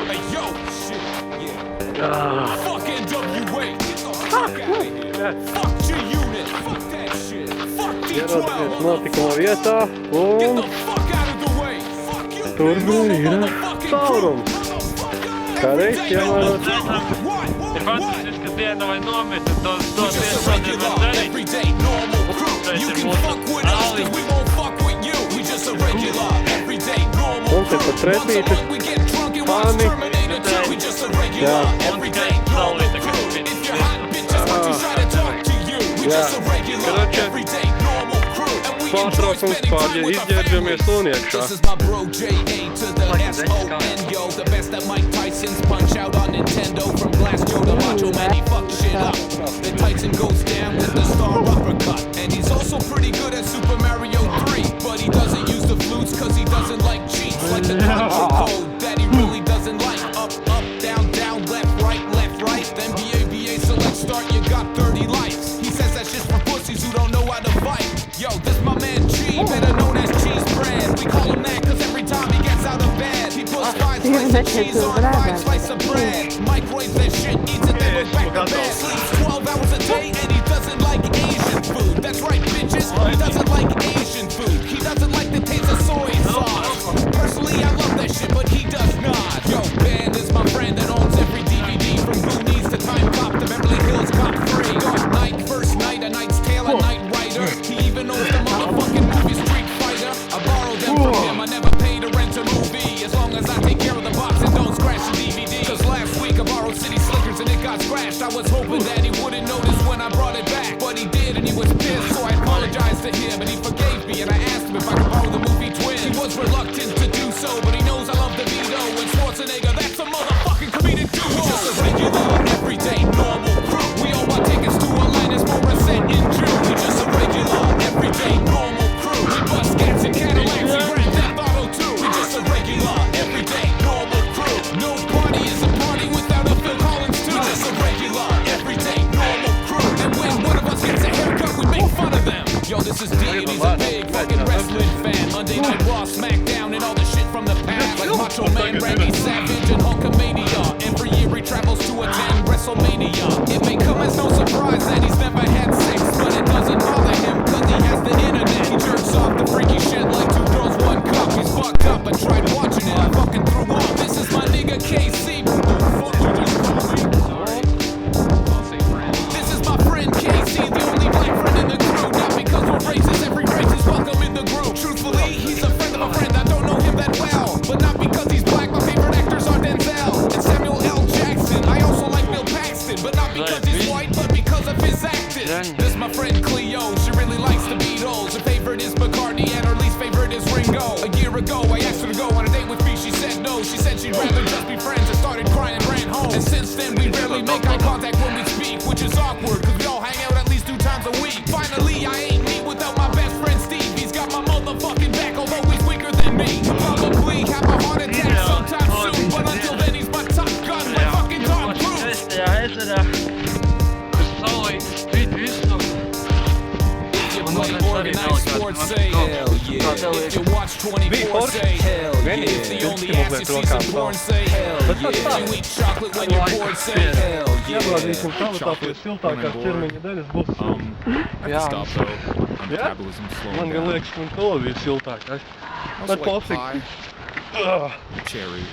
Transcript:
Hey, yo, shit, yeah. Fuck NWA, get the fuck out of here. Fuck G-Unit, fuck that shit. Fuck D12, notikuma vietā get the un fuck out of the way. Fuck you, tur big nu old ir motherfucking caurums. motherfucker. Kā reiz piemērot. Ir fantastiska diena vai nometa tos We just a regular, everyday, normal crew. You can fuck with us, cause we won't fuck with you. We just a regular, everyday, normal Mums ir crew. pat Once a month we get drunk and watch fani. Terminator 2. We just a regular, everyday, normal crew. If you're hot bitches want to try to talk to you. We just a regular, everyday, normal crew. And we enjoy Pārtraukums spending pār, time ja with our izģērbjamies families. uniekšā. This is my bro J.A. to the S.O.N. Yo, the best at Mike Tyson's Punch Out on Nintendo. From Blast Joe to Macho Man, he fuck shit up. Then Tyson goes down with the star uppercut. And he's also pretty good at Super Mario 3. But he doesn't use the flutes cause he doesn't like cheats. Like the control code that he really doesn't like. Up, up, down, down, left, right. Then B.A. select start, you got 30 lives. He says that shit's for pussies who don't know how to fight. Yo, this my man G, better known as Cheese Bread. We call him that cause every time he gets out of bed, he puts 5 slices of cheese on 5 slices of bread. Microwaves that shit, eats it, then goes back to bed. Sleeps 12 hours a day and he doesn't like Asian food. That's right, bitches, he doesn't like Asian food. He doesn't like the taste of soy sauce. Personally, I love that shit, but he does not. Yo, Ben is my friend that owns every DVD from Goonies to Time Cop to Beverly Hills Cop 3. Dark Knight, First Night, A Knight's Tale, A Knight Rider. He even owns the motherfucking movie Street Fighter. I borrowed them from him, I never paid to rent a movie. As long as I take care of the box and don't scratch the DVD. Cause last week I borrowed City Slickers and it got scratched. I was hoping that he wouldn't notice when I brought it back. But he did and he was pissed, so I apologized to him and he forgave me. And I asked him if I could borrow the movie Twins. He was reluctant to do so, but he knows I love DeVito and Schwarzenegger. That's a motherfucking comedic duo. We just a regular, everyday, normal crew. We all want tickets to Atlantis Morissette in June. We just a regular, everyday, normal crew. We bust cats and Cadillacs and Grand Theft Auto 2. We just a regular, everyday, normal crew. No party is a party without a Phil Collins too. We just a regular, everyday, normal crew. And when one of us gets a haircut, we make fun of them. Yo, this is D and he's a big fucking wrestling fan. Monday Night Raw, SmackDown, and all the shit from the past. Like Macho Man, Randy Savage, and Hulkamania. Every year he travels to attend WrestleMania. It may come as no surprise that he's never had sex, but it doesn't bother him cause he has the internet. He jerks off the freaky shit like 2 girls, 1 cup. He's fucked up, I tried watching it, I fucking threw up. This is my nigga KC. What the fuck you just called me? Sorry. I'll say friend. This is my friend KC, the only black friend in the crew. Not because we're racist, every race is welcome in the group. Truthfully, he's a friend of a friend, I don't know him that well. But not because he's black, my favorite actors are Denzel and Samuel L. Jackson. I also like Bill Paxton, but not because he's white, but because of his acting. This my friend Cleo, she really likes the Beatles. Her favorite is McCartney and her least favorite is Ringo. A year ago, I asked her to go on a date with me, she said no. She said she'd rather just be friends and started crying and ran home. And since then, we rarely make eye contact when we speak, which is awkward, cause we all hang out at least 2 times a week. Finally, I ain't me without my best friend Steve. He's got my motherfucking back, although he's weaker than me. Probably have a heart attack sometime soon, but until then, he's my top gun, my fucking Tom Cruise. Ja, heter det. Sorry, Organized sports, say hell yeah. If you watch 24, say hell yeah. If the only ass you see some porn, say hell yeah. If you eat chocolate when you're bored, say hell yeah. Iegādīsim kvalitātes siltākās ķermeņa daļas būs. Jā. Jā? Man gan liekas, ka man to bija siltākās. Bet pofīgi. Cherry.